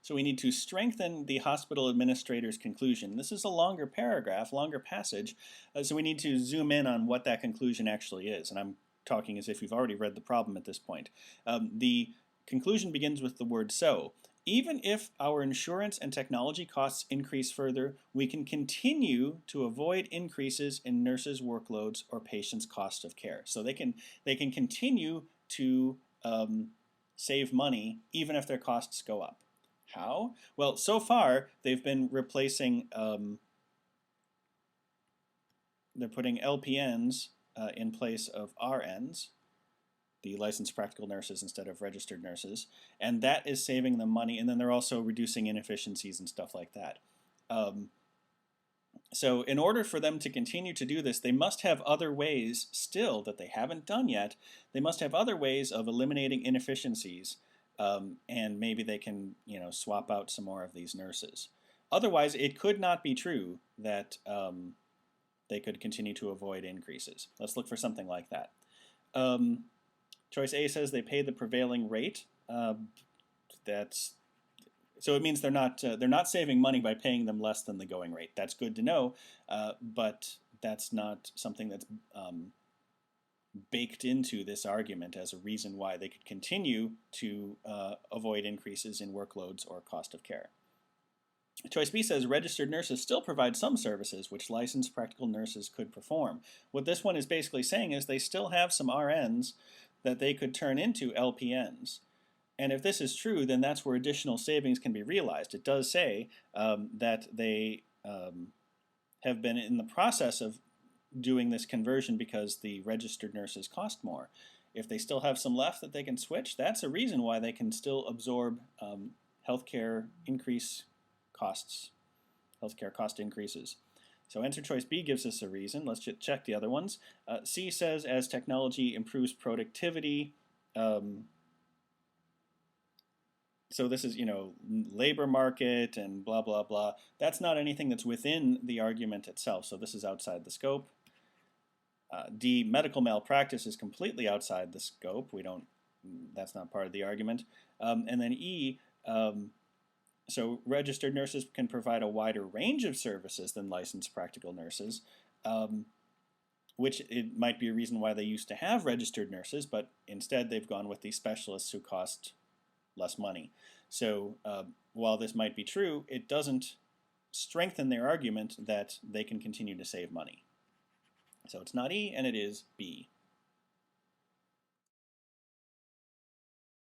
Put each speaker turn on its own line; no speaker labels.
So we need to strengthen the hospital administrator's conclusion. This is a longer paragraph, longer passage, so we need to zoom in on what that conclusion actually is. And I'm talking as if you've already read the problem at this point. The conclusion begins with the word so. Even if our insurance and technology costs increase further, we can continue to avoid increases in nurses' workloads or patients' cost of care. So they can continue to save money even if their costs go up. How? Well, so far they've been replacing, they're putting LPNs in place of RNs, the licensed practical nurses instead of registered nurses, and that is saving them money, and then they're also reducing inefficiencies and stuff like that. So in order for them to continue to do this, they must have other ways still that they haven't done yet. They must have other ways of eliminating inefficiencies, and maybe they can, swap out some more of these nurses. Otherwise, it could not be true that they could continue to avoid increases. Let's look for something like that. Choice A says they pay the prevailing rate. So it means they're not saving money by paying them less than the going rate. That's good to know, but that's not something that's baked into this argument as a reason why they could continue to avoid increases in workloads or cost of care. Choice B says registered nurses still provide some services which licensed practical nurses could perform. What this one is basically saying is they still have some RNs that they could turn into LPNs. And if this is true, then that's where additional savings can be realized. It does say that they have been in the process of doing this conversion because the registered nurses cost more. If they still have some left that they can switch, that's a reason why they can still absorb healthcare cost increases. So answer choice B gives us a reason. Let's just check the other ones. C says as technology improves productivity, so this is, labor market and blah, blah, blah. That's not anything that's within the argument itself, so this is outside the scope. D, medical malpractice is completely outside the scope. That's not part of the argument. And then E, so registered nurses can provide a wider range of services than licensed practical nurses, which it might be a reason why they used to have registered nurses, but instead they've gone with these specialists who cost less money. So while this might be true, it doesn't strengthen their argument that they can continue to save money. So it's not E, and it is B.